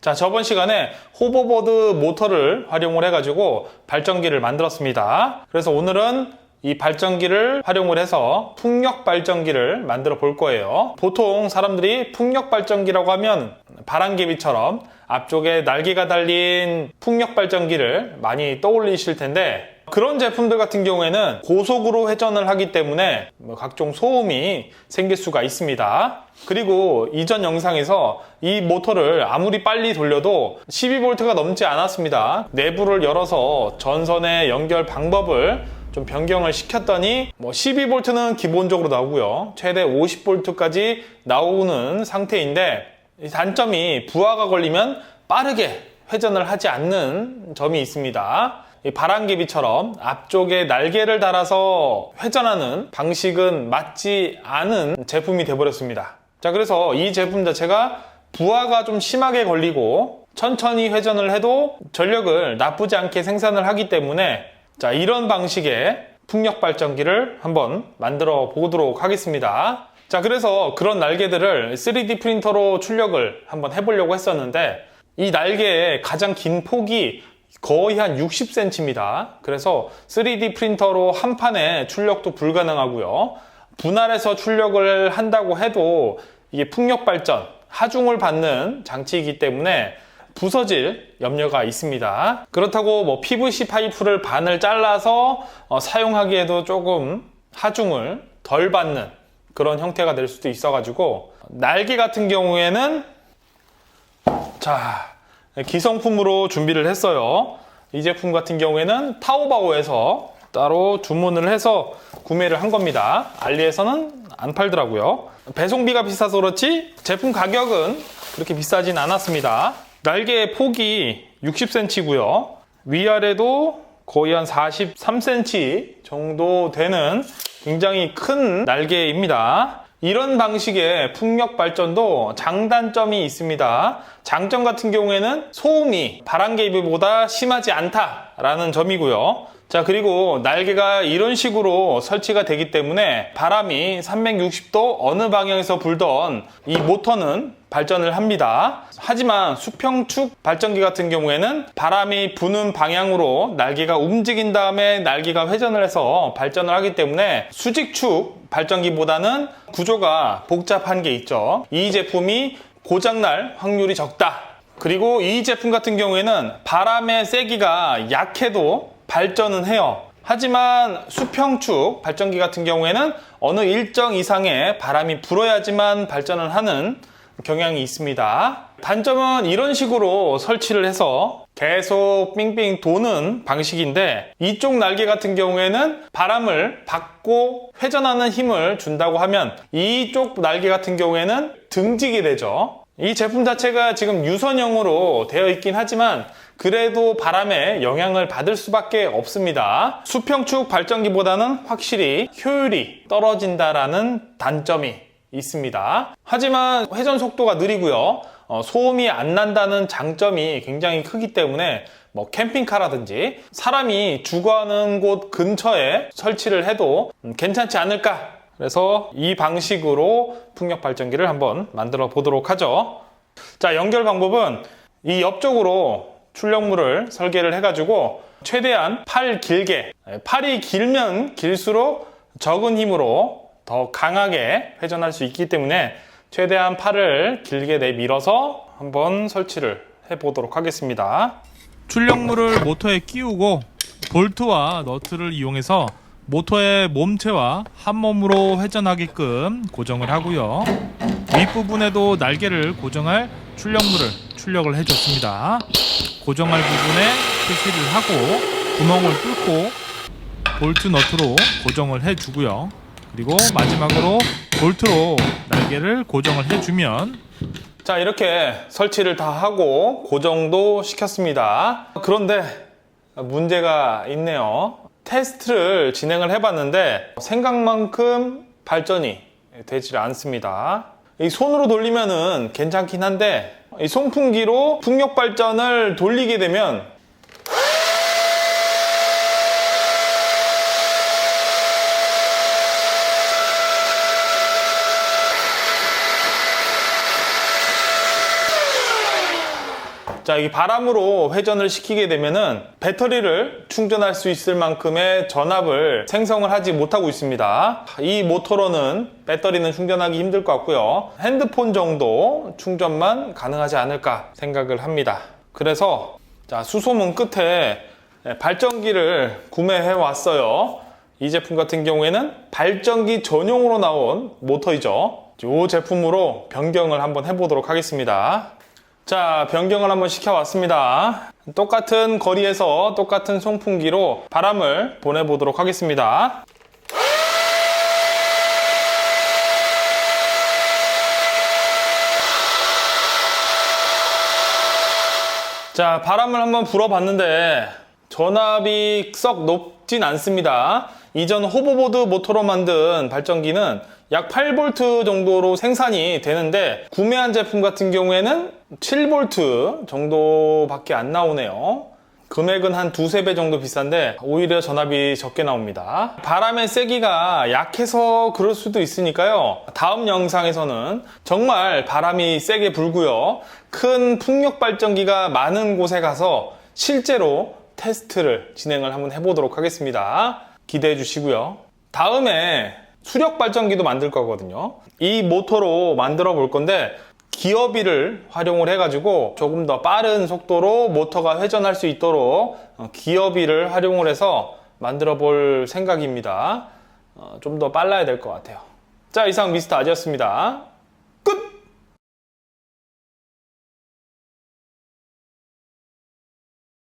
자, 저번 시간에 호버보드 모터를 활용을 해가지고 발전기를 만들었습니다. 그래서 오늘은 이 발전기를 활용을 해서 풍력 발전기를 만들어 볼 거예요. 보통 사람들이 풍력 발전기라고 하면 바람개비처럼 앞쪽에 날개가 달린 풍력 발전기를 많이 떠올리실 텐데, 그런 제품들 같은 경우에는 고속으로 회전을 하기 때문에 각종 소음이 생길 수가 있습니다. 그리고 이전 영상에서 이 모터를 아무리 빨리 돌려도 12V가 넘지 않았습니다. 내부를 열어서 전선의 연결 방법을 좀 변경을 시켰더니 12V는 기본적으로 나오고요, 최대 50V까지 나오는 상태인데, 이 단점이 부하가 걸리면 빠르게 회전을 하지 않는 점이 있습니다. 이 바람개비처럼 앞쪽에 날개를 달아서 회전하는 방식은 맞지 않은 제품이 되어버렸습니다. 자, 그래서 이 제품 자체가 부하가 좀 심하게 걸리고 천천히 회전을 해도 전력을 나쁘지 않게 생산을 하기 때문에, 자, 이런 방식의 풍력 발전기를 한번 만들어 보도록 하겠습니다. 자, 그래서 그런 날개들을 3D 프린터로 출력을 한번 해보려고 했었는데, 이 날개의 가장 긴 폭이 거의 한 60cm입니다. 그래서 3D 프린터로 한 판에 출력도 불가능하고요. 분할해서 출력을 한다고 해도 이게 풍력 발전, 하중을 받는 장치이기 때문에 부서질 염려가 있습니다. 그렇다고 PVC 파이프를 반을 잘라서 사용하기에도 조금 하중을 덜 받는 그런 형태가 될 수도 있어가지고, 날개 같은 경우에는 자, 기성품으로 준비를 했어요. 이 제품 같은 경우에는 타오바오에서 따로 주문을 해서 구매를 한 겁니다. 알리에서는 안 팔더라고요. 배송비가 비싸서 그렇지 제품 가격은 그렇게 비싸진 않았습니다. 날개의 폭이 60cm고요. 위아래도 거의 한 43cm 정도 되는 굉장히 큰 날개입니다. 이런 방식의 풍력 발전도 장단점이 있습니다. 장점 같은 경우에는 소음이 바람개비보다 심하지 않다라는 점이고요. 자, 그리고 날개가 이런 식으로 설치가 되기 때문에 바람이 360도 어느 방향에서 불던 이 모터는 발전을 합니다. 하지만 수평축 발전기 같은 경우에는 바람이 부는 방향으로 날개가 움직인 다음에 날개가 회전을 해서 발전을 하기 때문에 수직축 발전기보다는 구조가 복잡한 게 있죠. 이 제품이 고장날 확률이 적다. 그리고 이 제품 같은 경우에는 바람의 세기가 약해도 발전은 해요. 하지만 수평축 발전기 같은 경우에는 어느 일정 이상의 바람이 불어야지만 발전을 하는 경향이 있습니다. 단점은 이런 식으로 설치를 해서 계속 삥삥 도는 방식인데, 이쪽 날개 같은 경우에는 바람을 받고 회전하는 힘을 준다고 하면 이쪽 날개 같은 경우에는 등지게 되죠. 이 제품 자체가 지금 유선형으로 되어 있긴 하지만 그래도 바람에 영향을 받을 수밖에 없습니다. 수평축 발전기보다는 확실히 효율이 떨어진다라는 단점이 있습니다. 하지만 회전 속도가 느리고요, 소음이 안 난다는 장점이 굉장히 크기 때문에 캠핑카라든지 사람이 주거하는 곳 근처에 설치를 해도 괜찮지 않을까. 그래서 이 방식으로 풍력 발전기를 한번 만들어 보도록 하죠. 자, 연결 방법은 이 옆쪽으로 출력물을 설계를 해가지고 최대한 팔 길게, 팔이 길면 길수록 적은 힘으로 더 강하게 회전할 수 있기 때문에 최대한 팔을 길게 내밀어서 한번 설치를 해보도록 하겠습니다. 출력물을 모터에 끼우고 볼트와 너트를 이용해서 모터의 몸체와 한 몸으로 회전하게끔 고정을 하고요. 윗부분에도 날개를 고정할 출력물을 출력을 해줬습니다. 고정할 부분에 표시를 하고 구멍을 뚫고 볼트 너트로 고정을 해주고요. 그리고 마지막으로 볼트로 날개를 고정을 해주면, 자, 이렇게 설치를 다 하고 고정도 시켰습니다. 그런데 문제가 있네요. 테스트를 진행을 해봤는데 생각만큼 발전이 되질 않습니다. 이 손으로 돌리면은 괜찮긴 한데, 이 송풍기로 풍력 발전을 돌리게 되면 자, 이 바람으로 회전을 시키게 되면은 배터리를 충전할 수 있을 만큼의 전압을 생성을 하지 못하고 있습니다. 이 모터로는 배터리는 충전하기 힘들 것 같고요. 핸드폰 정도 충전만 가능하지 않을까 생각을 합니다. 그래서 자, 수소문 끝에 발전기를 구매해 왔어요. 이 제품 같은 경우에는 발전기 전용으로 나온 모터이죠. 이 제품으로 변경을 한번 해보도록 하겠습니다. 자, 변경을 한번 시켜왔습니다. 똑같은 거리에서 똑같은 송풍기로 바람을 보내보도록 하겠습니다. 자, 바람을 한번 불어봤는데 전압이 썩 높진 않습니다. 이전 호버보드 모터로 만든 발전기는 약 8V 정도로 생산이 되는데 구매한 제품 같은 경우에는 7V 정도밖에 안 나오네요. 금액은 한 두세 배 정도 비싼데 오히려 전압이 적게 나옵니다. 바람의 세기가 약해서 그럴 수도 있으니까요. 다음 영상에서는 정말 바람이 세게 불고요. 큰 풍력 발전기가 많은 곳에 가서 실제로 테스트를 진행을 한번 해보도록 하겠습니다. 기대해 주시고요. 다음에 수력 발전기도 만들 거거든요. 이 모터로 만들어 볼 건데 기어비를 활용을 해가지고 조금 더 빠른 속도로 모터가 회전할 수 있도록 기어비를 활용을 해서 만들어 볼 생각입니다. 좀 더 빨라야 될 것 같아요. 자, 이상 미스터 아지였습니다.